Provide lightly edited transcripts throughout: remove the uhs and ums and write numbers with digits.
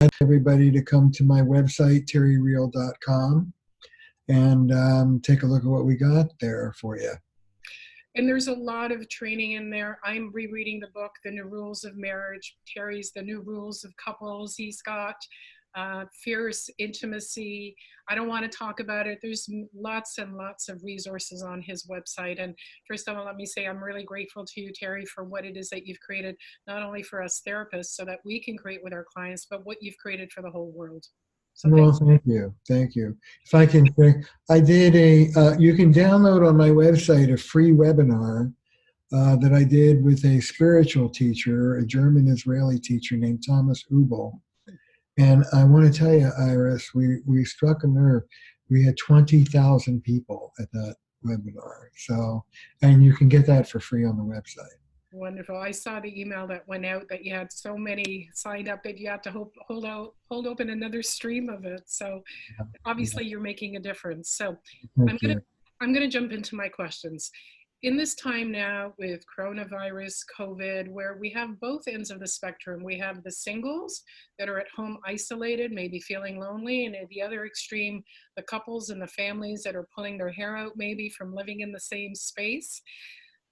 invite everybody to come to my website, terryreal.com, and take a look at what we got there for you. And there's a lot of training in there. I'm rereading the book, The New Rules of Marriage. Terry's The New Rules of Couples. He's got fierce intimacy. I don't want to talk about it. There's lots and lots of resources on his website. And first of all, let me say I'm really grateful to you, Terry, for what it is that you've created, not only for us therapists so that we can create with our clients, but what you've created for the whole world. So well, thank you. Thank you. If I can, I did you can download on my website a free webinar that I did with a spiritual teacher, a German-Israeli teacher named Thomas Ubel. And I want to tell you, Iris, we struck a nerve. We had 20,000 people at that webinar. So, and you can get that for free on the website. Wonderful. I saw the email that went out that you had so many signed up that you had to hold open another stream of it. So obviously you're making a difference. So I'm gonna jump into my questions. In this time now with coronavirus, COVID, where we have both ends of the spectrum, we have the singles that are at home isolated, maybe feeling lonely, and at the other extreme, the couples and the families that are pulling their hair out maybe from living in the same space.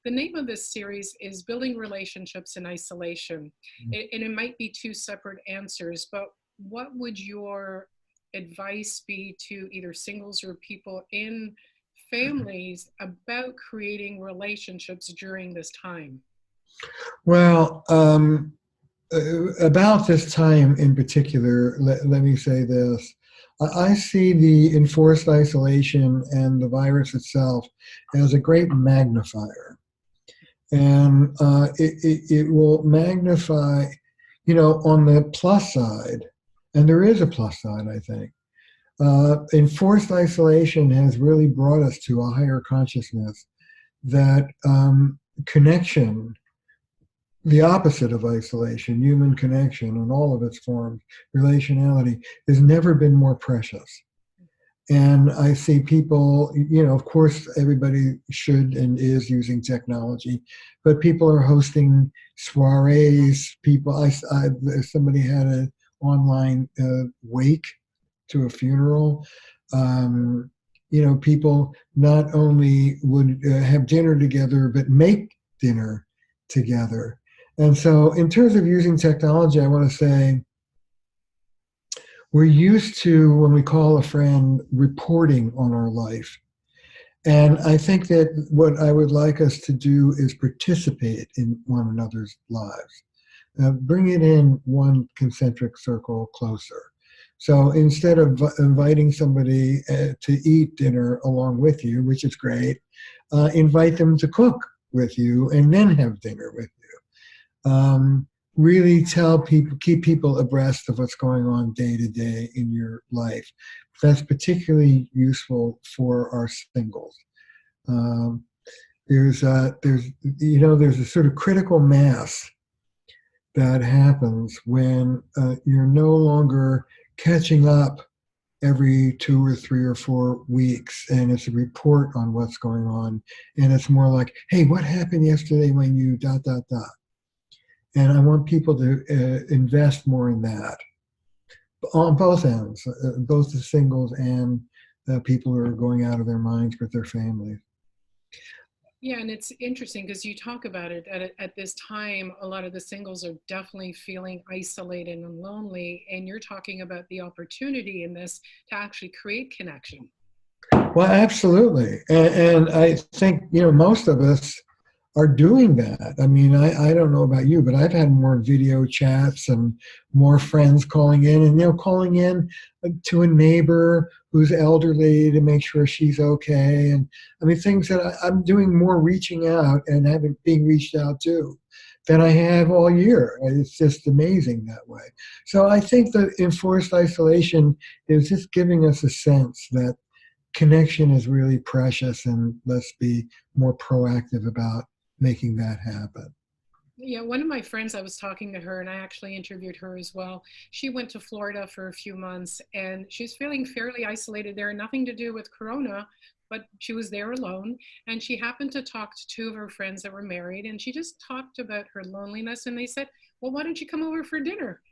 The name of this series is Building Relationships in Isolation. And it might be two separate answers, but what would your advice be to either singles or people in families about creating relationships during this time? Well, about this time in particular, let me say this. I see the enforced isolation and the virus itself as a great magnifier. And it will magnify, on the plus side, and there is a plus side, I think. Enforced isolation has really brought us to a higher consciousness that connection, the opposite of isolation, human connection in all of its forms, relationality, has never been more precious. And I see people, of course, everybody should and is using technology, but people are hosting soirees. Somebody had an online wake to a funeral. People not only would have dinner together, but make dinner together. And so in terms of using technology, I want to say, we're used to, when we call a friend, reporting on our life. And I think that what I would like us to do is participate in one another's lives. Bring it in one concentric circle closer. So instead of inviting somebody to eat dinner along with you, which is great, invite them to cook with you and then have dinner with you. Really keep people abreast of what's going on day to day in your life. That's particularly useful for our singles. There's a sort of critical mass that happens when you're no longer catching up every 2 or 3 or 4 weeks, and it's a report on what's going on, and it's more like, hey, what happened yesterday when you ... And I want people to invest more in that on both ends, both the singles and people who are going out of their minds with their families. Yeah, and it's interesting because you talk about it at this time, a lot of the singles are definitely feeling isolated and lonely, and you're talking about the opportunity in this to actually create connection. Well, absolutely. And I think, most of us are doing that. I mean, I don't know about you, but I've had more video chats and more friends calling in, and calling in to a neighbor who's elderly to make sure she's okay. And I mean, things that I'm doing more reaching out and being reached out to than I have all year. It's just amazing that way. So I think that enforced isolation is just giving us a sense that connection is really precious, and let's be more proactive about making that happen. Yeah, one of my friends, I was talking to her, and I actually interviewed her as well. She went to Florida for a few months, and she's feeling fairly isolated there, nothing to do with Corona, but she was there alone. And she happened to talk to 2 of her friends that were married, and she just talked about her loneliness. And they said, well, why don't you come over for dinner?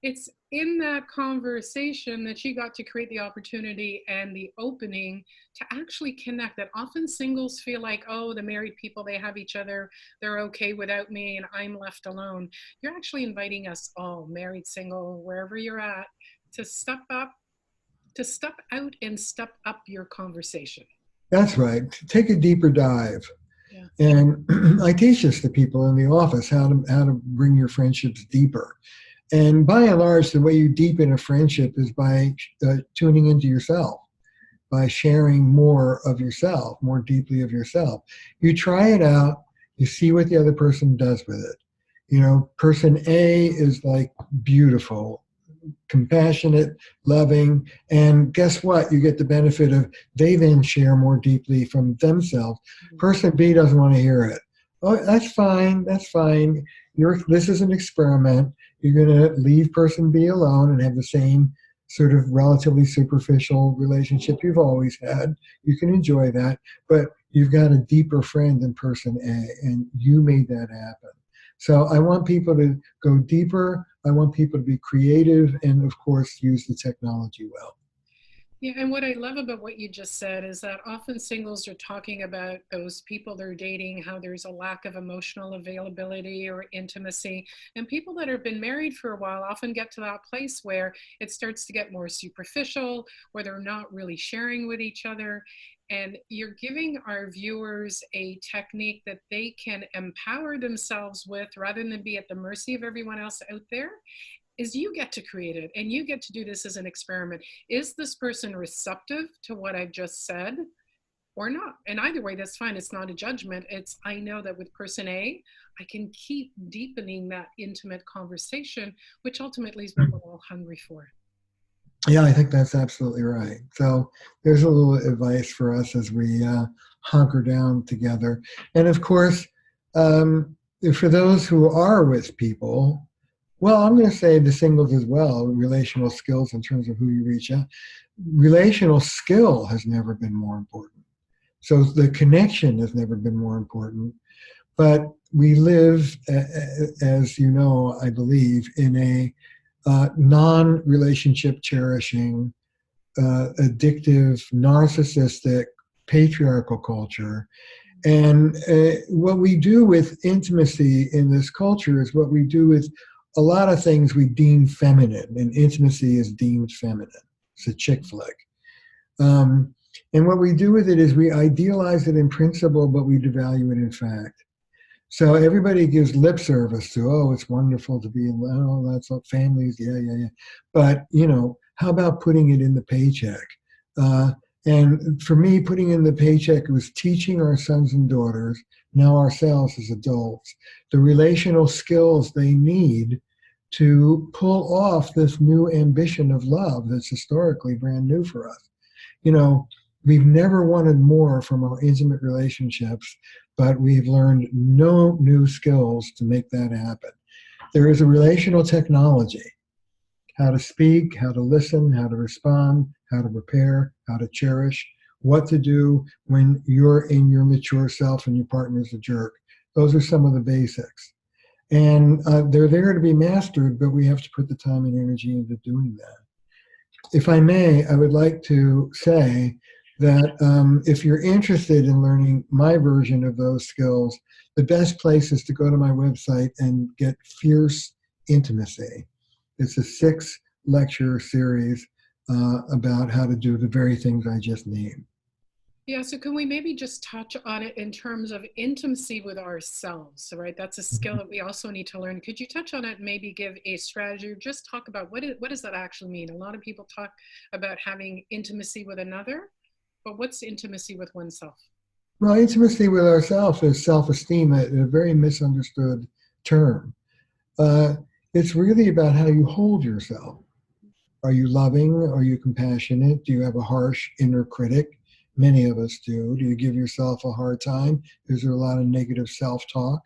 it's in that conversation that she got to create the opportunity and the opening to actually connect. That often singles feel like, oh, the married people, they have each other, they're okay without me, and I'm left alone. You're actually inviting us all, married, single, wherever you're at, to step up, to step out and step up your conversation. That's right. Take a deeper dive. Yeah. And I teach this to people in the office, how to bring your friendships deeper. And by and large, the way you deepen a friendship is by tuning into yourself, by sharing more of yourself, more deeply of yourself. You try it out, you see what the other person does with it. You know, person A is like beautiful, compassionate, loving, and guess what? You get the benefit of they then share more deeply from themselves. Person B doesn't want to hear it. Oh, that's fine. That's fine. This is an experiment. You're going to leave person B alone and have the same sort of relatively superficial relationship you've always had. You can enjoy that, but you've got a deeper friend than person A, and you made that happen. So I want people to go deeper. I want people to be creative and, of course, use the technology well. Yeah, and what I love about what you just said is that often singles are talking about those people they're dating, how there's a lack of emotional availability or intimacy. And people that have been married for a while often get to that place where it starts to get more superficial, where they're not really sharing with each other. And you're giving our viewers a technique that they can empower themselves with rather than be at the mercy of everyone else out there. Is you get to create it and you get to do this as an experiment. Is this person receptive to what I've just said or not? And either way, that's fine. It's not a judgment. It's, I know that with person A, I can keep deepening that intimate conversation, which ultimately is what we're all hungry for. Yeah, I think that's absolutely right. So there's a little advice for us as we hunker down together. And of course, for those who are with people, well, I'm going to say the singles as well, relational skills in terms of who you reach out. Relational skill has never been more important. So the connection has never been more important. But we live, as you know, I believe, in a non-relationship cherishing, addictive, narcissistic, patriarchal culture. And what we do with intimacy in this culture is what we do with a lot of things we deem feminine, and intimacy is deemed feminine. It's a chick flick. And what we do with it is we idealize it in principle, but we devalue it in fact. So everybody gives lip service to, oh, it's wonderful to be in, oh, that's what families, yeah, yeah, yeah. But, you know, how about putting it in the paycheck? And for me, putting in the paycheck was teaching our sons and daughters, now ourselves as adults, the relational skills they need to pull off this new ambition of love that's historically brand new for us. You know, we've never wanted more from our intimate relationships, but we've learned no new skills to make that happen. There is a relational technology, how to speak, how to listen, how to respond, how to repair, how to cherish, what to do when you're in your mature self and your partner's a jerk. Those are some of the basics. And they're there to be mastered, but we have to put the time and energy into doing that. If I may, I would like to say that if you're interested in learning my version of those skills, the best place is to go to my website and get Fierce Intimacy. It's a 6-lecture series about how to do the very things I just named. Yeah, so can we maybe just touch on it in terms of intimacy with ourselves, right? That's a skill that we also need to learn. Could you touch on it and maybe give a strategy or just talk about what does that actually mean? A lot of people talk about having intimacy with another, but what's intimacy with oneself? Well, intimacy with ourselves is self-esteem, a very misunderstood term. It's really about how you hold yourself. Are you loving? Are you compassionate? Do you have a harsh inner critic? Many of us do. Do you give yourself a hard time? Is there a lot of negative self-talk?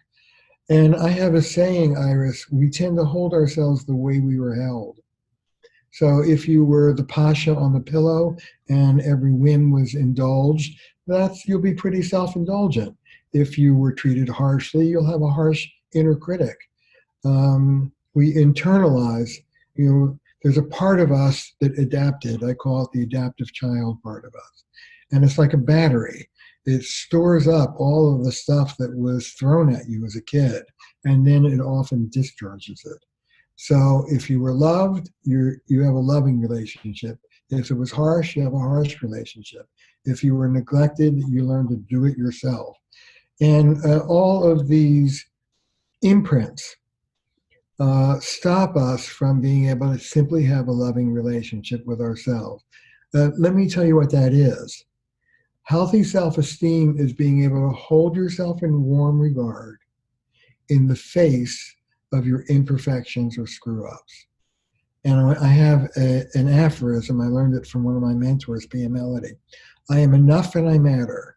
And I have a saying, Iris, we tend to hold ourselves the way we were held. So if you were the pasha on the pillow and every whim was indulged, you'll be pretty self-indulgent. If you were treated harshly, you'll have a harsh inner critic. We internalize, there's a part of us that adapted. I call it the adaptive child part of us. And it's like a battery. It stores up all of the stuff that was thrown at you as a kid, and then it often discharges it. So if you were loved, you have a loving relationship. If it was harsh, you have a harsh relationship. If you were neglected, you learn to do it yourself. And all of these imprints stop us from being able to simply have a loving relationship with ourselves. Let me tell you what that is. Healthy self-esteem is being able to hold yourself in warm regard in the face of your imperfections or screw-ups. And I have an aphorism. I learned it from one of my mentors, P. M. Melody. I am enough and I matter.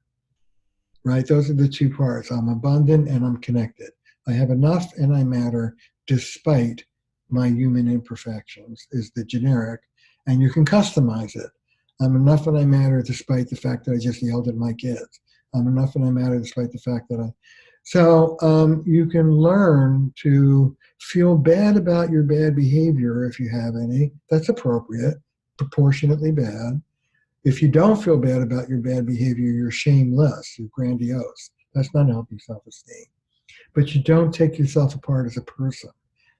Right? Those are the two parts. I'm abundant and I'm connected. I have enough and I matter despite my human imperfections is the generic, and you can customize it. I'm enough and I matter despite the fact that I just yelled at my kids. I'm enough and I matter despite the fact that So you can learn to feel bad about your bad behavior if you have any. That's appropriate, proportionately bad. If you don't feel bad about your bad behavior, you're shameless, you're grandiose. That's not healthy self-esteem. But you don't take yourself apart as a person.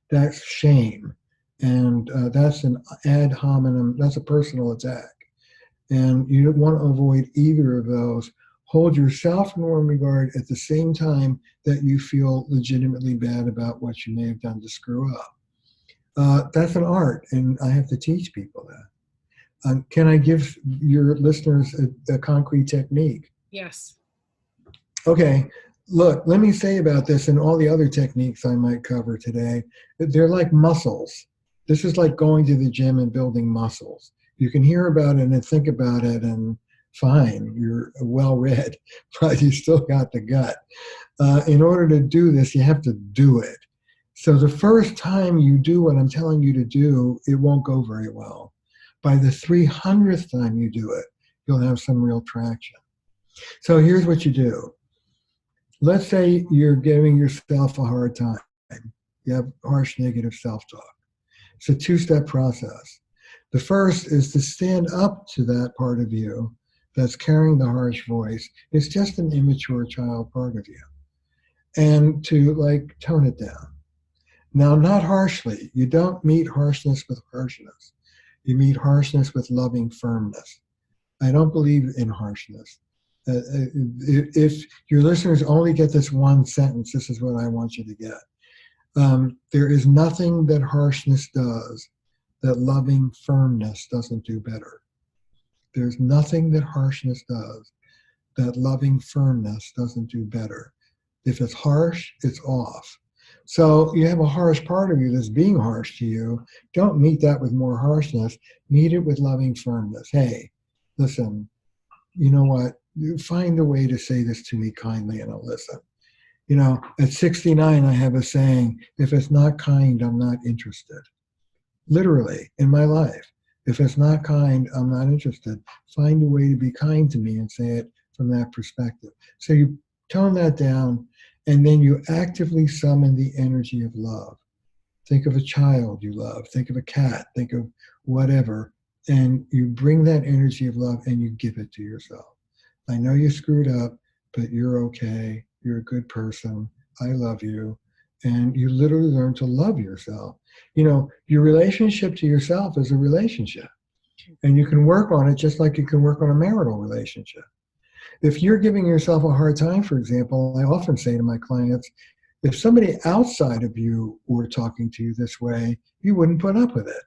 That's shame. And that's an ad hominem, that's a personal attack. And you want to avoid either of those. Hold yourself in warm regard at the same time that you feel legitimately bad about what you may have done to screw up. That's an art, and I have to teach people that. Can I give your listeners a concrete technique? Yes. Okay. Look, let me say about this and all the other techniques I might cover today. They're like muscles. This is like going to the gym and building muscles. You can hear about it and think about it, and fine, you're well read, but you still got the gut. In order to do this, you have to do it. So the first time you do what I'm telling you to do, it won't go very well. By the 300th time you do it, you'll have some real traction. So here's what you do. Let's say you're giving yourself a hard time. You have harsh negative self-talk. It's a two-step process. The first is to stand up to that part of you that's carrying the harsh voice. It's just an immature child part of you. And to tone it down. Now, not harshly. You don't meet harshness with harshness. You meet harshness with loving firmness. I don't believe in harshness. If your listeners only get this one sentence, this is what I want you to get. There is nothing that harshness does that loving firmness doesn't do better. There's nothing that harshness does that loving firmness doesn't do better. If it's harsh, it's off. So you have a harsh part of you that's being harsh to you. Don't meet that with more harshness. Meet it with loving firmness. Hey, listen, you know what? You find a way to say this to me kindly and I'll listen. At 69, I have a saying, if it's not kind, I'm not interested. Literally, in my life. If it's not kind, I'm not interested. Find a way to be kind to me and say it from that perspective. So you tone that down, and then you actively summon the energy of love. Think of a child you love. Think of a cat. Think of whatever. And you bring that energy of love and you give it to yourself. I know you screwed up, but you're okay. You're a good person. I love you. And you literally learn to love yourself. Your relationship to yourself is a relationship. And you can work on it just like you can work on a marital relationship. If you're giving yourself a hard time, for example, I often say to my clients, if somebody outside of you were talking to you this way, you wouldn't put up with it.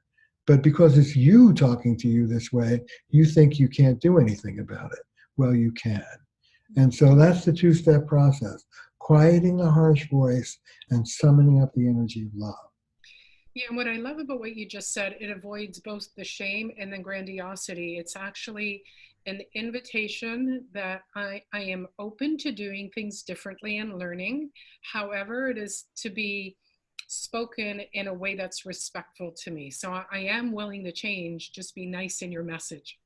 But because it's you talking to you this way, you think you can't do anything about it. Well, you can. And so that's the two-step process, quieting the harsh voice and summoning up the energy of love. Yeah, and what I love about what you just said, it avoids both the shame and the grandiosity. It's actually an invitation that I am open to doing things differently and learning. However, it is to be spoken in a way that's respectful to me. So I am willing to change, just be nice in your message.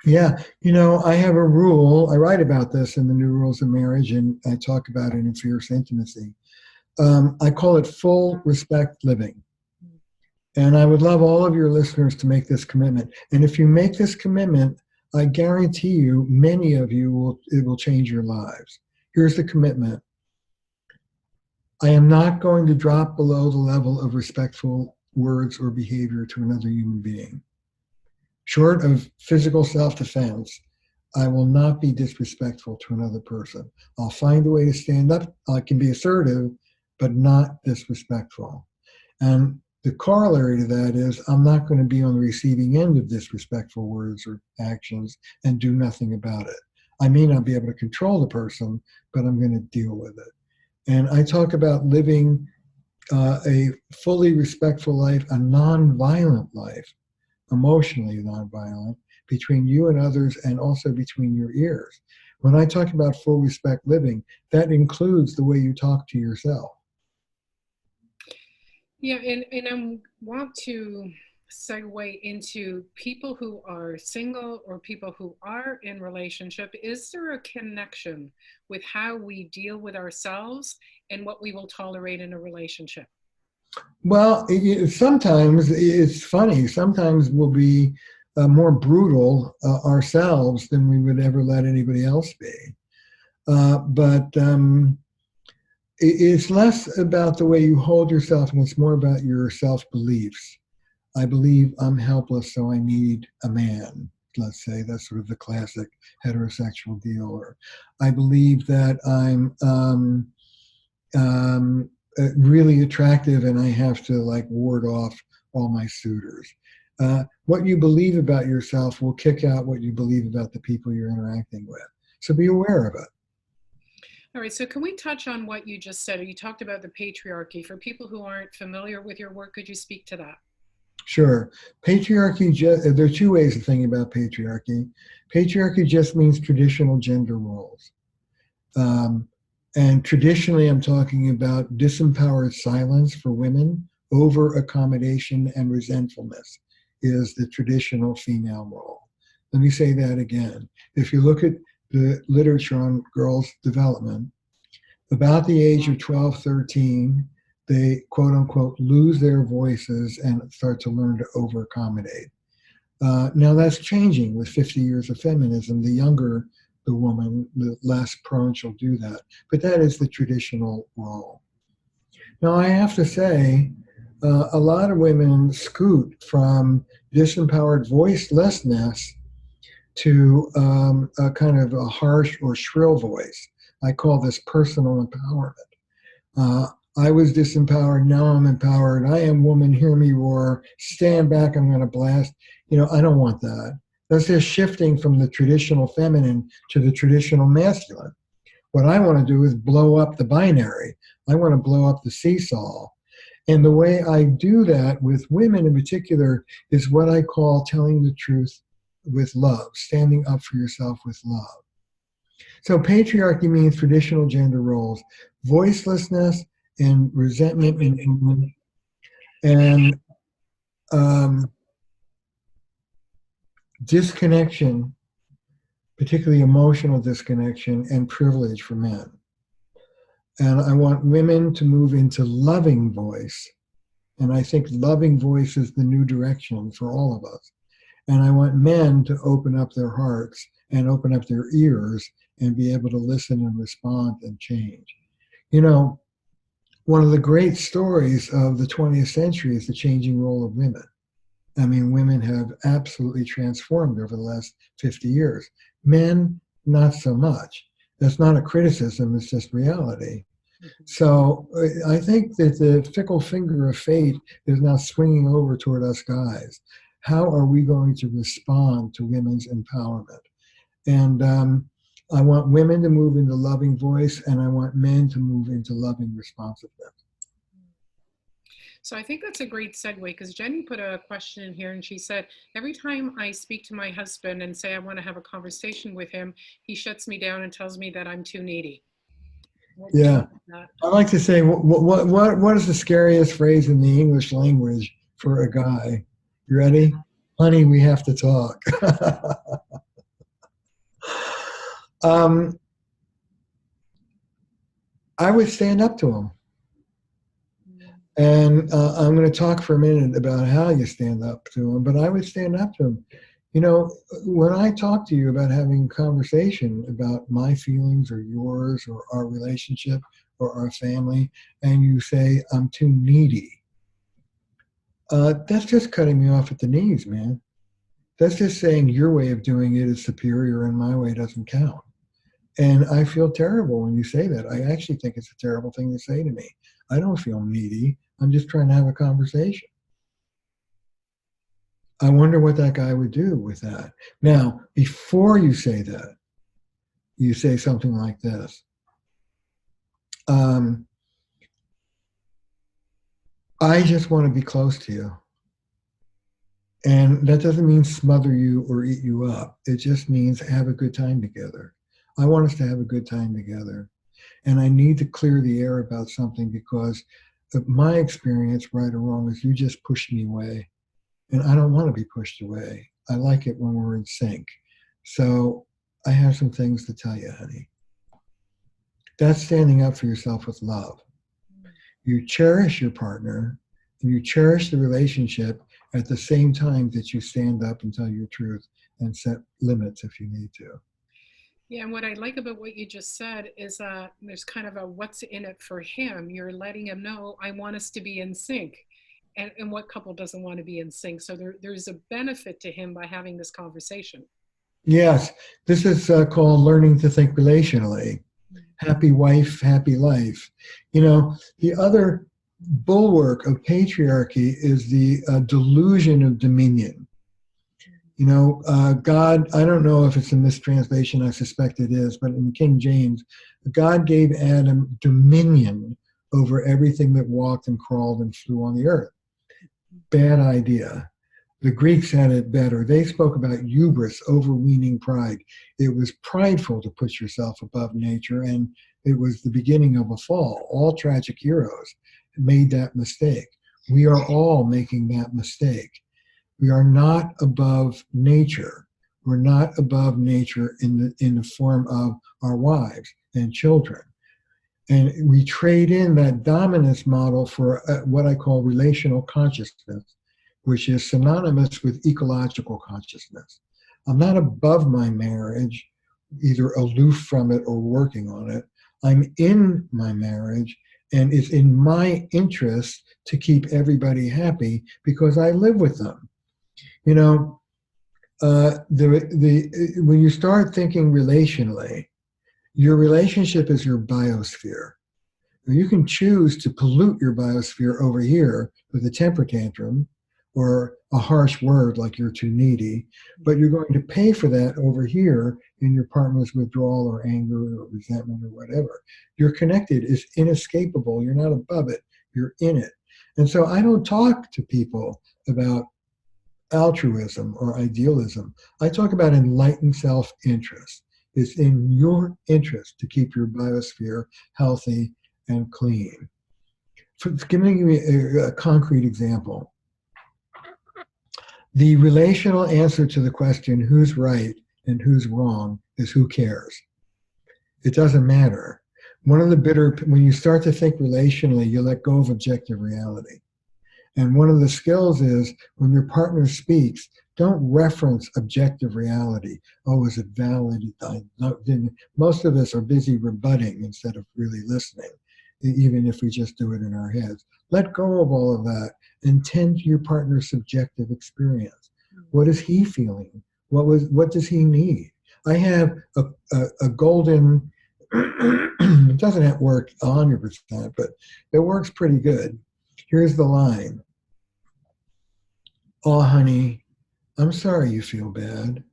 Yeah, I have a rule. I write about this in the New Rules of Marriage, and I talk about it in Fierce Intimacy. I call it full respect living. And I would love all of your listeners to make this commitment. And if you make this commitment, I guarantee you, many of you it will change your lives. Here's the commitment. I am not going to drop below the level of respectful words or behavior to another human being. Short of physical self-defense, I will not be disrespectful to another person. I'll find a way to stand up. I can be assertive, but not disrespectful. And the corollary to that is I'm not going to be on the receiving end of disrespectful words or actions and do nothing about it. I may not be able to control the person, but I'm going to deal with it. And I talk about living a fully respectful life, a nonviolent life, emotionally nonviolent, between you and others and also between your ears. When I talk about full respect living, that includes the way you talk to yourself. Yeah, and I want to segue into people who are single or people who are in relationship. Is there a connection with how we deal with ourselves and what we will tolerate in a relationship? Well, sometimes it's funny. Sometimes we'll be more brutal ourselves than we would ever let anybody else be. But it's less about the way you hold yourself and it's more about your self-beliefs. I believe I'm helpless, so I need a man. Let's say that's sort of the classic heterosexual deal. Or I believe that I'm really attractive and I have to like ward off all my suitors. What you believe about yourself will kick out what you believe about the people you're interacting with. So be aware of it. All right, so can we touch on what you just said? You talked about the patriarchy. For people who aren't familiar with your work, could you speak to that? Sure. Patriarchy, there are two ways of thinking about patriarchy. Patriarchy just means traditional gender roles. And traditionally, I'm talking about disempowered silence for women, over accommodation and resentfulness is the traditional female role. Let me say that again. If you look at the literature on girls' development, about the age of 12, 13, they quote unquote lose their voices and start to learn to over accommodate. Now that's changing with 50 years of feminism. The younger the woman, the less prone she'll do that. But that is the traditional role. Now I have to say, a lot of women scoot from disempowered voicelessness to a kind of a harsh or shrill voice. I call this personal empowerment. Uh, I was disempowered, now I'm empowered. I am woman, hear me roar. Stand back, I'm going to blast. I don't want that. That's just shifting from the traditional feminine to the traditional masculine. What I want to do is blow up the binary. I want to blow up the seesaw. And the way I do that with women in particular is what I call telling the truth with love, standing up for yourself with love. So patriarchy means traditional gender roles, voicelessness and resentment and disconnection, particularly emotional disconnection and privilege for men. And I want women to move into loving voice. And I think loving voice is the new direction for all of us. And I want men to open up their hearts and open up their ears and be able to listen and respond and change. One of the great stories of the 20th century is the changing role of women. I mean, women have absolutely transformed over the last 50 years. Men, not so much. That's not a criticism, it's just reality. So I think that the fickle finger of fate is now swinging over toward us guys. How are we going to respond to women's empowerment? And I want women to move into loving voice, and I want men to move into loving responsiveness. So I think that's a great segue because Jenny put a question in here and she said, every time I speak to my husband and say I want to have a conversation with him, he shuts me down and tells me that I'm too needy. Yeah. I like to say, what is the scariest phrase in the English language for a guy? You ready? Honey, we have to talk. I would stand up to him. And I'm going to talk for a minute about how you stand up to them, but I would stand up to them. You know, when I talk to you about having a conversation about my feelings or yours or our relationship or our family, and you say, I'm too needy, that's just cutting me off at the knees, man. That's just saying your way of doing it is superior and my way doesn't count. And I feel terrible when you say that. I actually think it's a terrible thing to say to me. I don't feel needy. I'm just trying to have a conversation. I wonder what that guy would do with that. Now, before you say that, you say something like this. I just want to be close to you. And that doesn't mean smother you or eat you up. It just means have a good time together. I want us to have a good time together. And I need to clear the air about something because of my experience, right or wrong, is you just pushed me away. And I don't want to be pushed away. I like it when we're in sync. So I have some things to tell you, honey. That's standing up for yourself with love. You cherish your partner and you cherish the relationship at the same time that you stand up and tell your truth and set limits if you need to. Yeah, and what I like about what you just said is there's kind of a what's in it for him. You're letting him know, I want us to be in sync. And what couple doesn't want to be in sync? So there's a benefit to him by having this conversation. Yes, this is called learning to think relationally. Happy wife, happy life. You know, the other bulwark of patriarchy is the delusion of dominion. You know, God, I don't know if it's a mistranslation, I suspect it is, but in King James, God gave Adam dominion over everything that walked and crawled and flew on the earth. Bad idea. The Greeks had it better. They spoke about hubris, overweening pride. It was prideful to put yourself above nature, and it was the beginning of a fall. All tragic heroes made that mistake. We are all making that mistake. We are not above nature. We're not above nature in the form of our wives and children. And we trade in that dominance model for what I call relational consciousness, which is synonymous with ecological consciousness. I'm not above my marriage, either aloof from it or working on it. I'm in my marriage, and it's in my interest to keep everybody happy because I live with them. You know, when you start thinking relationally, your relationship is your biosphere. You can choose to pollute your biosphere over here with a temper tantrum or a harsh word like you're too needy, but you're going to pay for that over here in your partner's withdrawal or anger or resentment or whatever. You're connected. It's inescapable. You're not above it. You're in it. And so I don't talk to people about altruism or idealism. I talk about enlightened self-interest. It's in your interest to keep your biosphere healthy and clean. Give me a concrete example. The relational answer to the question, who's right and who's wrong, is who cares? It doesn't matter. When you start to think relationally, you let go of objective reality. And one of the skills is when your partner speaks, don't reference objective reality. Oh, is it valid? Most of us are busy rebutting instead of really listening, even if we just do it in our heads. Let go of all of that and tend to your partner's subjective experience. What is he feeling? What does he need? I have a golden, it doesn't work 100%, but it works pretty good. Here's the line. Oh, honey, I'm sorry you feel bad.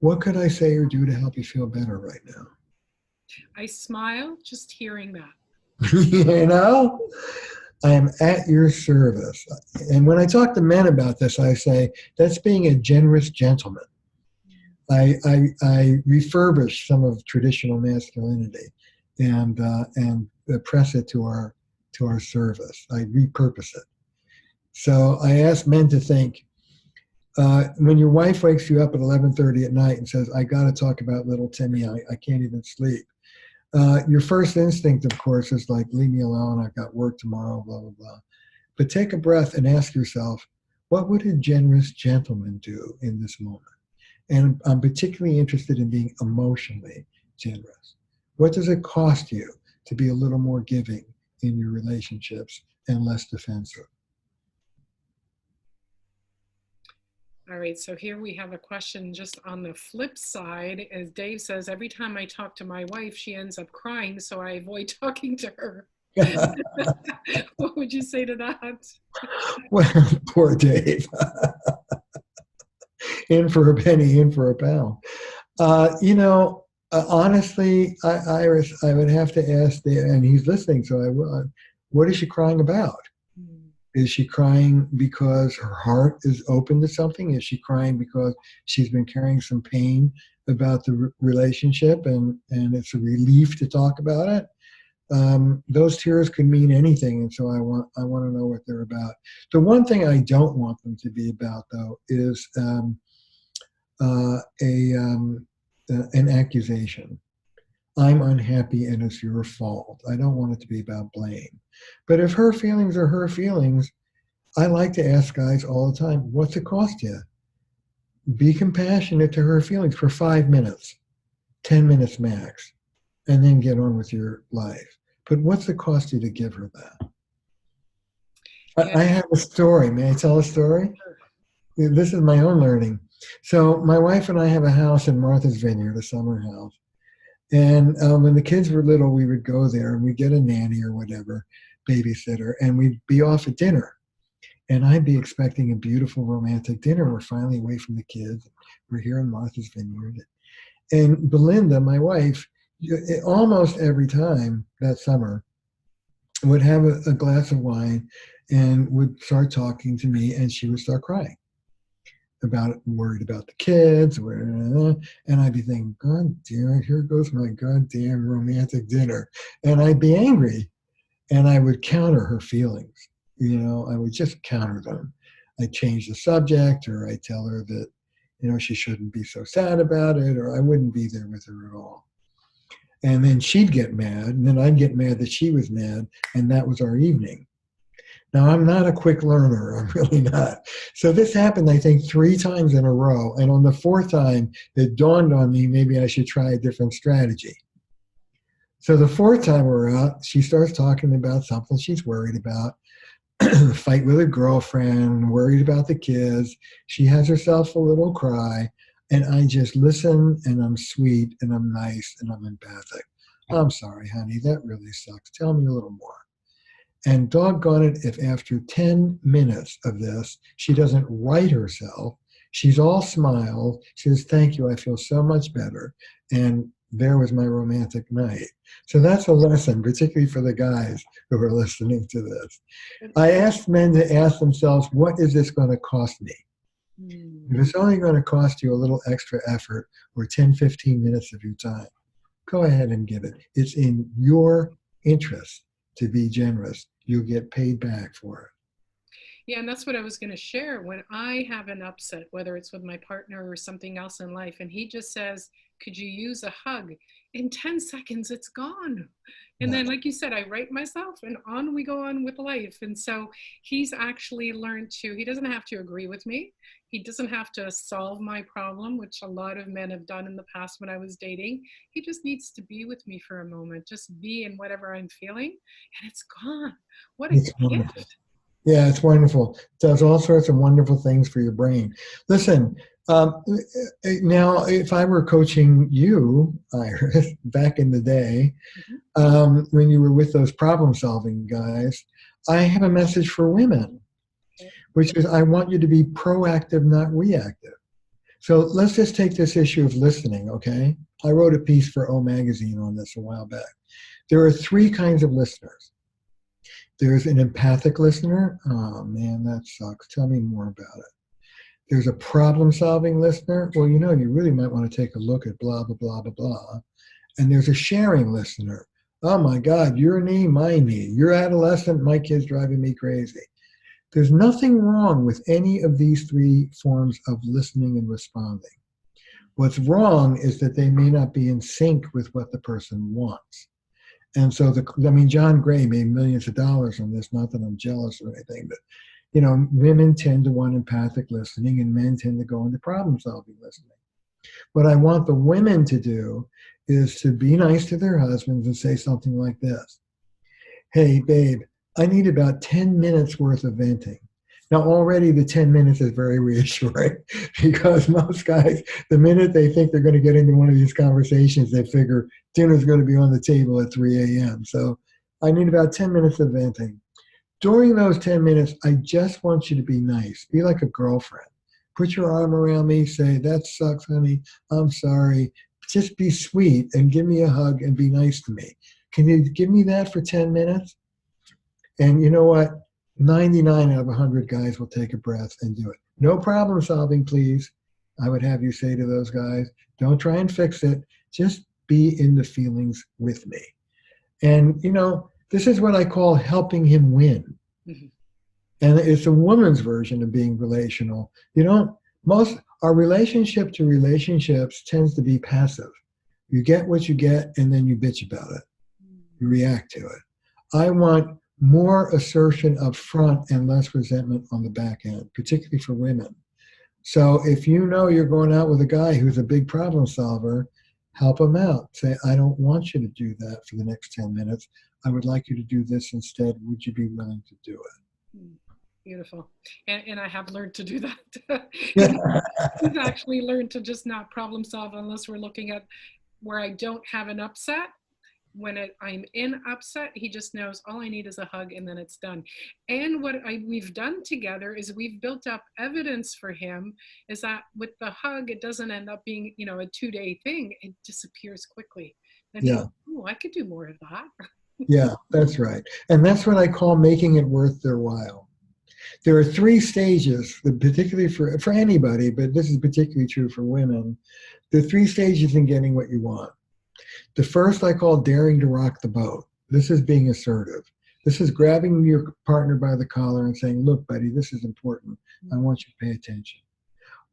What could I say or do to help you feel better right now? I smile just hearing that. You know, I am at your service. And when I talk to men about this, I say, that's being a generous gentleman. I refurbish some of traditional masculinity and press it to our service. I repurpose it. So I ask men to think, when your wife wakes you up at 11:30 at night and says, I got to talk about little Timmy, I can't even sleep. Your first instinct, of course, is like, leave me alone. I've got work tomorrow, blah, blah, blah. But take a breath and ask yourself, what would a generous gentleman do in this moment? And I'm particularly interested in being emotionally generous. What does it cost you to be a little more giving in your relationships and less defensive? All right, so here we have a question just on the flip side. As Dave says, every time I talk to my wife, she ends up crying, so I avoid talking to her. What would you say to that? Well, poor Dave. In for a penny, in for a pound. Honestly, Iris, I would have to ask, and he's listening, so I will. What is she crying about? Is she crying because her heart is open to something? Is she crying because she's been carrying some pain about the relationship and it's a relief to talk about it? Those tears could mean anything, and so I want to know what they're about. The one thing I don't want them to be about, though, is an accusation. I'm unhappy and it's your fault. I don't want it to be about blame. But if her feelings are her feelings, I like to ask guys all the time, what's it cost you? Be compassionate to her feelings for 5 minutes, 10 minutes max, and then get on with your life. But what's it cost you to give her that? I have a story. May I tell a story? This is my own learning. So my wife and I have a house in Martha's Vineyard, a summer house. And when the kids were little, we would go there and we'd get a nanny or whatever, babysitter, and we'd be off at dinner. And I'd be expecting a beautiful romantic dinner. We're finally away from the kids. We're here in Martha's Vineyard. And Belinda, my wife, almost every time that summer, would have a glass of wine and would start talking to me, and she would start crying worried about the kids, and I'd be thinking, God damn it, here goes my goddamn romantic dinner. And I'd be angry, and I would counter her feelings. I would just counter them. I'd change the subject, or I'd tell her that, she shouldn't be so sad about it, or I wouldn't be there with her at all. And then she'd get mad, and then I'd get mad that she was mad, and that was our evening. Now, I'm not a quick learner. I'm really not. So this happened, I think, 3 times in a row. And on the 4th time, it dawned on me maybe I should try a different strategy. So the 4th time we're out, she starts talking about something she's worried about. Fight with a girlfriend, worried about the kids. She has herself a little cry. And I just listen, and I'm sweet, and I'm nice, and I'm empathic. I'm sorry, honey, that really sucks. Tell me a little more. And doggone it, if after 10 minutes of this, she doesn't right herself, she's all smiles, she says, thank you, I feel so much better. And there was my romantic night. So that's a lesson, particularly for the guys who are listening to this. I asked men to ask themselves, what is this going to cost me? If it's only going to cost you a little extra effort or 10, 15 minutes of your time, go ahead and give it. It's in your interest to be generous. You'll get paid back for it. Yeah, and that's what I was going to share. When I have an upset, whether it's with my partner or something else in life, and he just says, could you use a hug? In 10 seconds, it's gone. And then, like you said, I right myself, and on we go on with life. And so he's actually learned he doesn't have to agree with me. He doesn't have to solve my problem, which a lot of men have done in the past when I was dating. He just needs to be with me for a moment, just be in whatever I'm feeling, and it's gone. What a gift. Yeah, it's wonderful. It does all sorts of wonderful things for your brain. Listen, now if I were coaching you, Iris, back in the day, when you were with those problem-solving guys, I have a message for women, which is I want you to be proactive, not reactive. So let's just take this issue of listening, okay? I wrote a piece for O Magazine on this a while back. There are 3 kinds of listeners. There's an empathic listener. Oh, man, that sucks. Tell me more about it. There's a problem-solving listener. Well, you really might want to take a look at blah, blah, blah, blah, blah. And there's a sharing listener. Oh, my God, your knee, my knee. You're adolescent, my kid's driving me crazy. There's nothing wrong with any of these 3 forms of listening and responding. What's wrong is that they may not be in sync with what the person wants. And so I mean, John Gray made millions of dollars on this. Not that I'm jealous or anything, but women tend to want empathic listening, and men tend to go into problem-solving listening. What I want the women to do is to be nice to their husbands and say something like this: "Hey, babe, I need about 10 minutes worth of venting." Now, already the 10 minutes is very reassuring because most guys, the minute they think they're going to get into one of these conversations, they figure dinner's going to be on the table at 3 a.m. So I need about 10 minutes of venting. During those 10 minutes, I just want you to be nice. Be like a girlfriend. Put your arm around me, say, "That sucks, honey. I'm sorry." Just be sweet and give me a hug and be nice to me. Can you give me that for 10 minutes? And you know what? 99 out of 100 guys will take a breath and do it. No problem solving, please. I would have you say to those guys, don't try and fix it. Just be in the feelings with me. And, this is what I call helping him win. Mm-hmm. And it's a woman's version of being relational. Our relationship to relationships tends to be passive. You get what you get, and then you bitch about it. You react to it. I want more assertion up front and less resentment on the back end, particularly for women. So if you're going out with a guy who's a big problem solver, help him out. Say, "I don't want you to do that for the next 10 minutes. I would like you to do this instead. Would you be willing to do it?" Beautiful. And I have learned to do that. We've actually learned to just not problem solve unless we're looking at where I don't have an upset. When I'm in upset, he just knows all I need is a hug, and then it's done. And what we've done together is we've built up evidence for him is that with the hug, it doesn't end up being, a 2-day thing. It disappears quickly. And yeah. I could do more of that. Yeah, that's right. And that's what I call making it worth their while. There are 3 stages, particularly for anybody, but this is particularly true for women. There are 3 stages in getting what you want. The first I call daring to rock the boat. This is being assertive. This is grabbing your partner by the collar and saying, "Look, buddy, this is important. I want you to pay attention."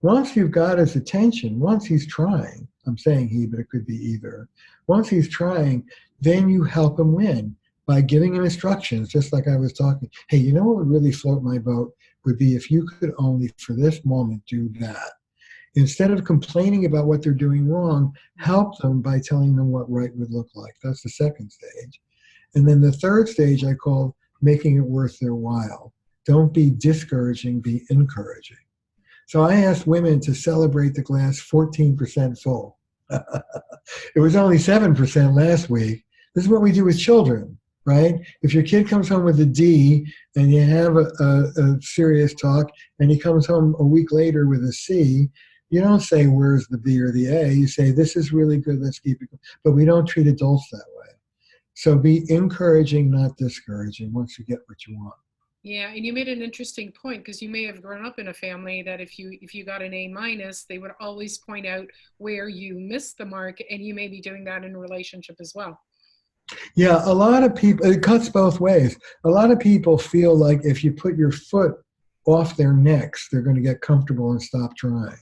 Once you've got his attention, once he's trying, I'm saying he, but it could be either. Once he's trying, then you help him win by giving him instructions, just like I was talking. "Hey, you know what would really float my boat would be if you could only, for this moment, do that." Instead of complaining about what they're doing wrong, help them by telling them what right would look like. That's the second stage. And then the third stage I call making it worth their while. Don't be discouraging, be encouraging. So I asked women to celebrate the glass 14% full. It was only 7% last week. This is what we do with children, right? If your kid comes home with a D and you have a serious talk and he comes home a week later with a C, you don't say, "Where's the B or the A?" You say, "This is really good, let's keep it going." But we don't treat adults that way. So be encouraging, not discouraging, once you get what you want. Yeah, and you made an interesting point, because you may have grown up in a family that if you got an A-, they would always point out where you missed the mark, and you may be doing that in a relationship as well. Yeah, a lot of people, it cuts both ways. A lot of people feel like if you put your foot off their necks, they're going to get comfortable and stop trying.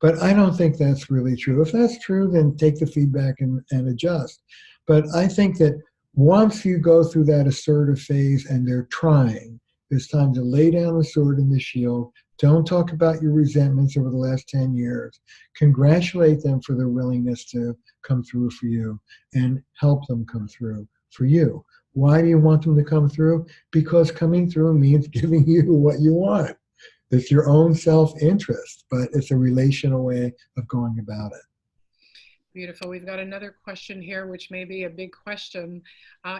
But I don't think that's really true. If that's true, then take the feedback and adjust. But I think that once you go through that assertive phase and they're trying, it's time to lay down the sword and the shield. Don't talk about your resentments over the last 10 years. Congratulate them for their willingness to come through for you and help them come through for you. Why do you want them to come through? Because coming through means giving you what you want. It's your own self-interest, but it's a relational way of going about it. Beautiful. We've got another question here, which may be a big question.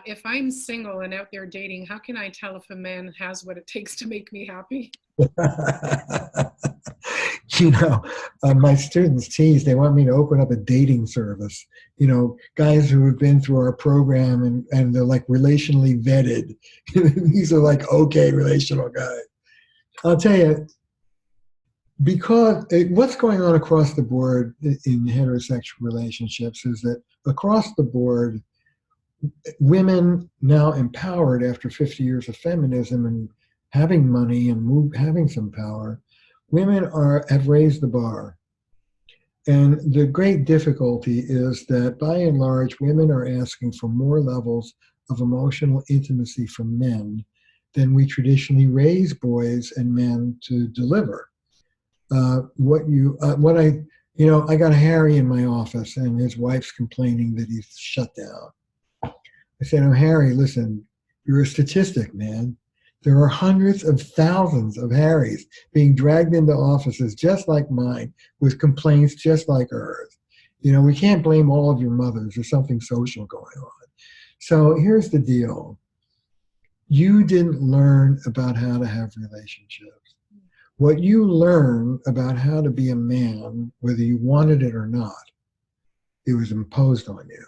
If I'm single and out there dating, how can I tell if a man has what it takes to make me happy? My students tease, they want me to open up a dating service. Guys who have been through our program and they're like relationally vetted. These are like, okay, relational guys. I'll tell you, because what's going on across the board in heterosexual relationships is that across the board, women now empowered after 50 years of feminism and having money and having some power, women have raised the bar. And the great difficulty is that by and large, women are asking for more levels of emotional intimacy from men than we traditionally raise boys and men to deliver. I got Harry in my office, and his wife's complaining that he's shut down. I said, "Oh, Harry, listen, you're a statistic, man. There are hundreds of thousands of Harrys being dragged into offices just like mine with complaints just like hers. We can't blame all of your mothers. There's something social going on." So here's the deal. You didn't learn about how to have relationships. What you learn about how to be a man, whether you wanted it or not, it was imposed on you.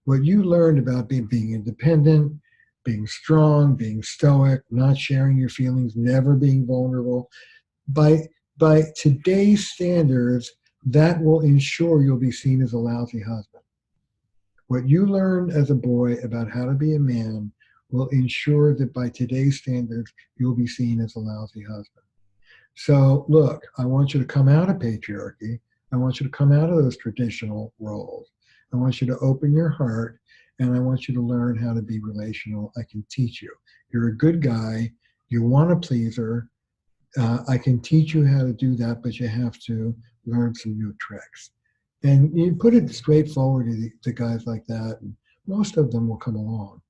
What you learned about being independent, being strong, being stoic, not sharing your feelings, never being vulnerable, by today's standards, that will ensure you'll be seen as a lousy husband. What you learned as a boy about how to be a man will ensure that by today's standards, you'll be seen as a lousy husband. So look, I want you to come out of patriarchy. I want you to come out of those traditional roles. I want you to open your heart, and I want you to learn how to be relational. I can teach you. You're a good guy. You want to please her. I can teach you how to do that, but you have to learn some new tricks. And you put it straightforward to guys like that, and most of them will come along.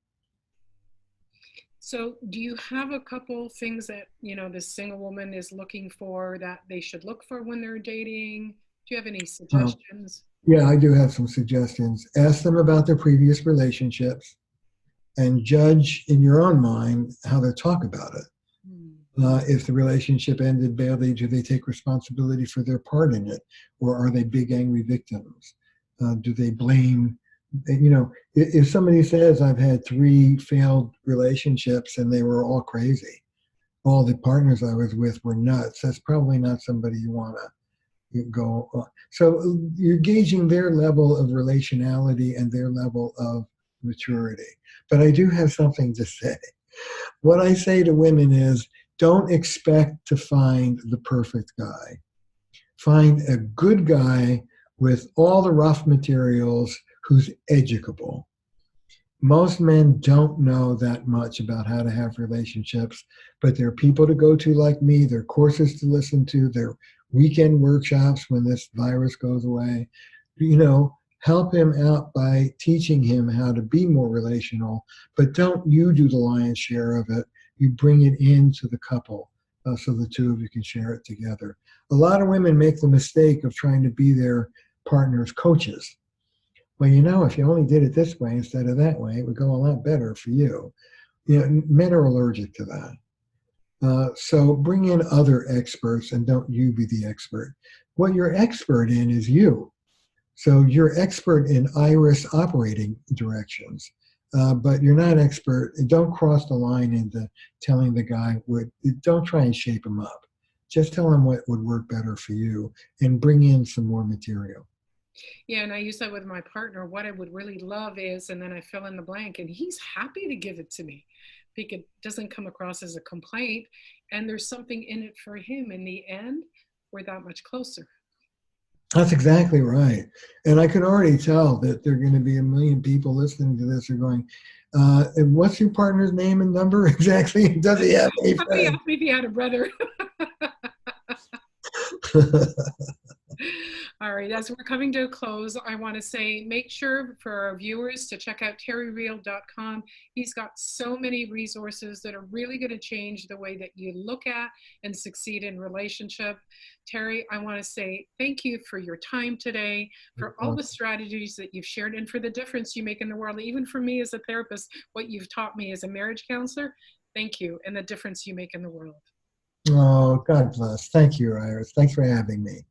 So do you have a couple things that, this single woman is looking for that they should look for when they're dating? Do you have any suggestions? Yeah, I do have some suggestions. Ask them about their previous relationships and judge in your own mind how they talk about it. If the relationship ended badly, do they take responsibility for their part in it? Or are they big, angry victims? Do they blame? If somebody says, "I've had 3 failed relationships and they were all crazy, all the partners I was with were nuts," that's probably not somebody you want to go on. So you're gauging their level of relationality and their level of maturity. But I do have something to say. What I say to women is, don't expect to find the perfect guy. Find a good guy with all the rough materials who's educable. Most men don't know that much about how to have relationships, but there are people to go to like me. There are courses to listen to. There are weekend workshops when this virus goes away. Help him out by teaching him how to be more relational, but don't you do the lion's share of it. You bring it into the couple so the two of you can share it together. A lot of women make the mistake of trying to be their partner's coaches. Well, if you only did it this way instead of that way, it would go a lot better for you. Men are allergic to that. So bring in other experts and don't you be the expert. What you're expert in is you. So you're expert in iris operating directions, but you're not expert. Don't cross the line into telling the guy don't try and shape him up. Just tell him what would work better for you and bring in some more material. Yeah, and I use that with my partner. What I would really love is, and then I fill in the blank, and he's happy to give it to me because it doesn't come across as a complaint, and there's something in it for him. In the end, we're that much closer. That's exactly right. And I can already tell that there are going to be a million people listening to this who are going, and what's your partner's name and number exactly? Does he have any friends? Somebody asked me if he had a brother. All right, as we're coming to a close, I want to say make sure for our viewers to check out terryreal.com. He's got so many resources that are really going to change the way that you look at and succeed in relationship. Terry, I want to say thank you for your time today, for all the strategies that you've shared, and for the difference you make in the world. Even for me as a therapist, what you've taught me as a marriage counselor, thank you, and the difference you make in the world. Oh, God bless. Thank you, Iris. Thanks for having me.